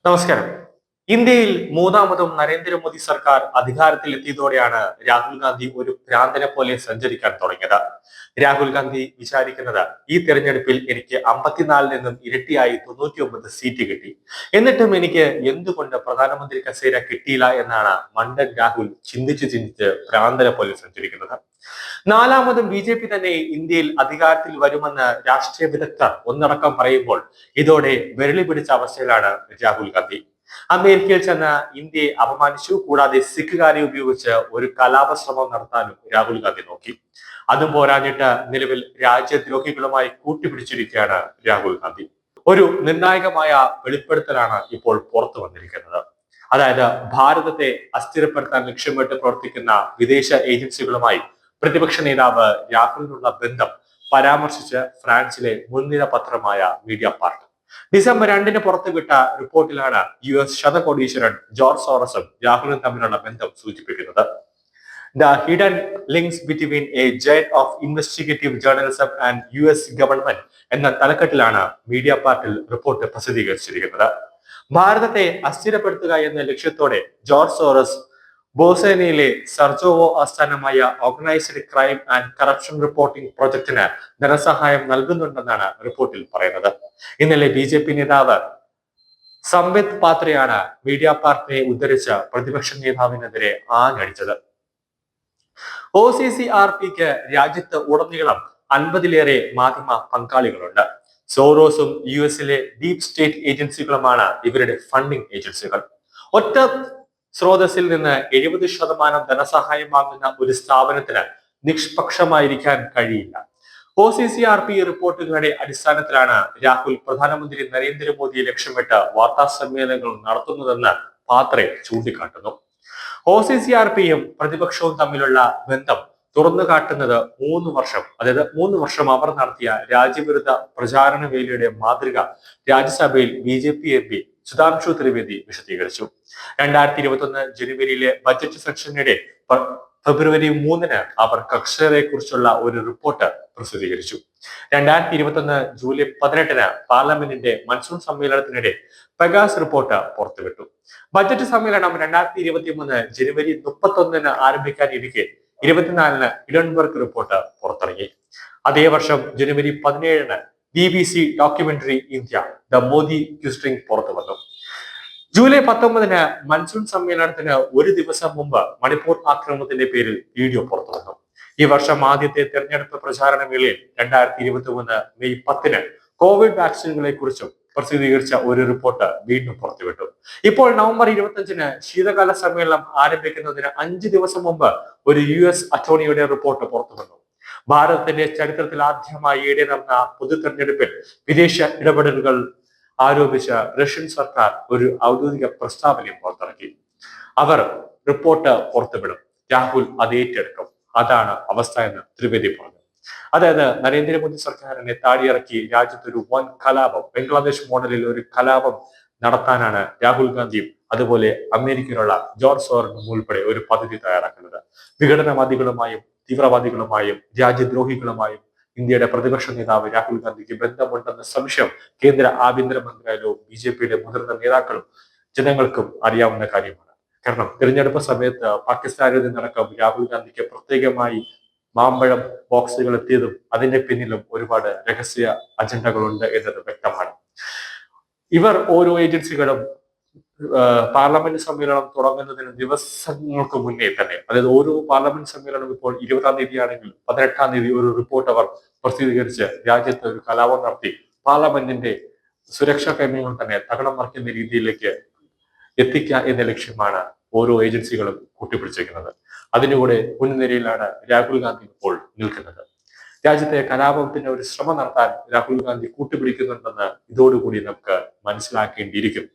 നമസ്കാരം. ഇന്ത്യയിൽ മൂന്നാമതും നരേന്ദ്രമോദി സർക്കാർ അധികാരത്തിൽ എത്തിയതോടെയാണ് രാഹുൽ ഗാന്ധി ഒരു ഭ്രാന്തനെ പോലെ സഞ്ചരിക്കാൻ തുടങ്ങിയത്. രാഹുൽ ഗാന്ധി വിചാരിക്കുന്നത് ഈ തെരഞ്ഞെടുപ്പിൽ എനിക്ക് 54 നിന്നും ഇരട്ടിയായി 99 സീറ്റ് കിട്ടി. എന്നിട്ടും എനിക്ക് എന്തുകൊണ്ട് പ്രധാനമന്ത്രി കസേര കിട്ടിയില്ല എന്നാണ് മണ്ടൻ രാഹുൽ ചിന്തിച്ച് ഭ്രാന്തനെ പോലെ സഞ്ചരിക്കുന്നത്. നാലാമതും BJP തന്നെ ഇന്ത്യയിൽ അധികാരത്തിൽ വരുമെന്ന് രാഷ്ട്രീയ വിദഗ്ധർ ഒന്നടക്കം പറയുമ്പോൾ ഇതോടെ വിരളി പിടിച്ച അവസ്ഥയിലാണ് രാഹുൽ ഗാന്ധി. അമേരിക്കയിൽ ചെന്ന് ഇന്ത്യയെ അപമാനിച്ചു. കൂടാതെ സിഖുകാരെ ഉപയോഗിച്ച് ഒരു കലാപ ശ്രമം നടത്താനും രാഹുൽ ഗാന്ധി നോക്കി. അതും പോരാഞ്ഞിട്ട് നിലവിൽ രാജ്യദ്രോഹികളുമായി കൂട്ടുപിടിച്ചിരിക്കുകയാണ് രാഹുൽ ഗാന്ധി. ഒരു നിർണായകമായ വെളിപ്പെടുത്തലാണ് ഇപ്പോൾ പുറത്തു വന്നിരിക്കുന്നത്. അതായത് ഭാരതത്തെ അസ്ഥിരപ്പെടുത്താൻ ലക്ഷ്യമിട്ട് പ്രവർത്തിക്കുന്ന വിദേശ ഏജൻസികളുമായി പ്രതിപക്ഷ നേതാവ് രാഹുലിനുള്ള ബന്ധം പരാമർശിച്ച് ഫ്രാൻസിലെ മുൻനിര പത്രമായ മീഡിയ പാർട്ട് ഡിസംബർ 2 പുറത്തുവിട്ട റിപ്പോർട്ടിലാണ് US ശതകോടീശ്വരൻ ജോർജ് സോറസും രാഹുലും തമ്മിലുള്ള ബന്ധം സൂചിപ്പിക്കുന്നത്. The hidden links between A giant of investigative journalism and US government എന്ന തലക്കെട്ടിലാണ് മീഡിയ പാർട്ടിൽ റിപ്പോർട്ട് പ്രസിദ്ധീകരിച്ചിരിക്കുന്നത്. ഭാരതത്തെ അസ്ഥിരപ്പെടുത്തുക എന്ന ലക്ഷ്യത്തോടെ ജോർജ് സോറസ് ബോസേനയിലെ സർജോവോ ആസ്ഥാനമായ organised crime and corruption reporting പ്രൊജക്ടിന് ധനസഹായം നൽകുന്നുണ്ടെന്നാണ് റിപ്പോർട്ടിൽ പറയുന്നത്. ഇന്നലെ BJP നേതാവ് സംബിത് പാത്രയാണ് മീഡിയ പാർട്ടിയെ ഉദ്ധരിച്ച് പ്രതിപക്ഷ നേതാവിനെതിരെ ആഞ്ഞടിച്ചത്. OCCRPക്ക് രാജ്യത്ത് ഉടനീളം 50-ലേറെ മാധ്യമ പങ്കാളികളുണ്ട്. സോറോസും US ഡീപ് സ്റ്റേറ്റ് ഏജൻസികളുമാണ് ഇവരുടെ ഫണ്ടിംഗ് ഏജൻസികൾ. ഒറ്റ സ്രോതസ്സിൽ നിന്ന് 70% ധനസഹായം വാങ്ങുന്ന ഒരു സ്ഥാപനത്തിന് നിഷ്പക്ഷമായിരിക്കാൻ കഴിയില്ല. OCCRP റിപ്പോർട്ടുകളുടെ അടിസ്ഥാനത്തിലാണ് രാഹുൽ പ്രധാനമന്ത്രി നരേന്ദ്രമോദിയെ ലക്ഷ്യമിട്ട് വാർത്താ സമ്മേളനങ്ങൾ നടത്തുന്നതെന്ന് പാത്രെ ചൂണ്ടിക്കാട്ടുന്നു. OCCRPയും പ്രതിപക്ഷവും തമ്മിലുള്ള ബന്ധം തുറന്നു കാട്ടുന്നത് 3 വർഷം, അതായത് 3 വർഷം അവർ നടത്തിയ രാജ്യവിരുദ്ധ പ്രചാരണ വേലയുടെ മാതൃക രാജ്യസഭയിൽ BJP MP സുധാംശു ത്രിവേദി വിശദീകരിച്ചു. 2021 ജനുവരിയിലെ ബജറ്റ് സെക്ഷനിടെ ഫെബ്രുവരി 3 അവർ കർഷകരെ കുറിച്ചുള്ള ഒരു റിപ്പോർട്ട് പ്രസിദ്ധീകരിച്ചു. 2021 ജൂലൈ 18 പാർലമെന്റിന്റെ മൺസൂൺ സമ്മേളനത്തിനിടെ പെഗാസ് റിപ്പോർട്ട് പുറത്തുവിട്ടു. ബജറ്റ് സമ്മേളനം 2023 ജനുവരി 31 ആരംഭിക്കാനിരിക്കെ 24 ഹിഡൻബർഗ് റിപ്പോർട്ട് പുറത്തിറങ്ങി. അതേ വർഷം ജനുവരി 17 BBC documentary India the Modi question പുറത്തു വന്നു. ജൂലൈ 19 മൺസൂൺ സമ്മേളനത്തിന് ഒരു ദിവസം മുമ്പ് മണിപ്പൂർ ആക്രമണത്തിന്റെ പേരിൽ വീഡിയോ പുറത്തു വന്നു. ഈ വർഷം ആദ്യത്തെ തെരഞ്ഞെടുപ്പ് പ്രചാരണ വേളയിൽ 2023 മെയ് 10 കോവിഡ് വാക്സിനുകളെ കുറിച്ചും പ്രസിദ്ധീകരിച്ച ഒരു റിപ്പോർട്ട് വീണ്ടും പുറത്തുവിട്ടു. ഇപ്പോൾ നവംബർ 25 ശീതകാല സമ്മേളനം ആരംഭിക്കുന്നതിന് 5 ദിവസം മുമ്പ് ഒരു US അറ്റോർണിയുടെ റിപ്പോർട്ട് പുറത്തു വന്നു. ഭാരതത്തിന്റെ ചരിത്രത്തിൽ ആദ്യമായി ഈയിടെ നടന്ന പൊതു തെരഞ്ഞെടുപ്പിൽ വിദേശ ഇടപെടലുകൾ ആരോപിച്ച റഷ്യൻ സർക്കാർ ഒരു ഔദ്യോഗിക പ്രസ്താവനയും പുറത്തിറക്കി. അവർ റിപ്പോർട്ട് പുറത്തുവിടും, രാഹുൽ അത് ഏറ്റെടുക്കും. അതാണ് അവസ്ഥ എന്ന് ത്രിവേദി പറഞ്ഞു. അതായത് നരേന്ദ്രമോദി സർക്കാരിനെ താടിയിറക്കി രാജ്യത്തൊരു വൻ കലാപം, ബംഗ്ലാദേശ് മോഡലിൽ ഒരു കലാപം നടത്താനാണ് രാഹുൽ ഗാന്ധിയും അതുപോലെ അമേരിക്കയിലുള്ള ജോർജ് സോറസും ഉൾപ്പെടെ ഒരു പദ്ധതി തയ്യാറാക്കുന്നത്. വിഘടനവാദികളുമായും തീവ്രവാദികളുമായും രാജ്യദ്രോഹികളുമായും ഇന്ത്യയുടെ പ്രതിപക്ഷ നേതാവ് രാഹുൽ ഗാന്ധിക്ക് ബന്ധമുണ്ടെന്ന സംശയം കേന്ദ്ര ആഭ്യന്തര മന്ത്രാലയവും BJPയുടെ മുതിർന്ന നേതാക്കളും ജനങ്ങൾക്കും അറിയാവുന്ന കാര്യമാണ്. കാരണം തിരഞ്ഞെടുപ്പ് സമയത്ത് പാകിസ്ഥാനിൽ നിന്നടക്കം രാഹുൽ ഗാന്ധിക്ക് പ്രത്യേകമായി മാമ്പഴം ബോക്സുകൾ എത്തിയതും അതിന്റെ പിന്നിലും ഒരുപാട് രഹസ്യ അജണ്ടകളുണ്ട് എന്നത് വ്യക്തമാണ്. ഇവർ ഓരോ ഏജൻസികളും പാർലമെന്റ് സമ്മേളനം തുടങ്ങുന്നതിന് ദിവസങ്ങൾക്ക് മുന്നേ തന്നെ, അതായത് ഓരോ പാർലമെന്റ് സമ്മേളനം ഇപ്പോൾ 20-ാം തീയതി ആണെങ്കിൽ 18-ാം തീയതി ഒരു റിപ്പോർട്ട് അവർ പ്രസിദ്ധീകരിച്ച് രാജ്യത്ത് ഒരു കലാപം നടത്തി പാർലമെന്റിന്റെ സുരക്ഷാ ക്രമീകരണം തന്നെ തകിടം മറിക്കുന്ന രീതിയിലേക്ക് എത്തിക്കുക എന്ന ലക്ഷ്യമാണ് ഓരോ ഏജൻസികളും കൂട്ടിപ്പിടിച്ചിരിക്കുന്നത്. അതിനുകൂടെ മുൻനിരയിലാണ് രാഹുൽ ഗാന്ധി ഇപ്പോൾ നിൽക്കുന്നത്. രാജ്യത്തെ കലാപത്തിന്റെ ഒരു ശ്രമം നടത്താൻ രാഹുൽ ഗാന്ധി കൂട്ടുപിടിക്കുന്നുണ്ടെന്ന് ഇതോടുകൂടി നമുക്ക് മനസ്സിലാക്കേണ്ടിയിരിക്കും.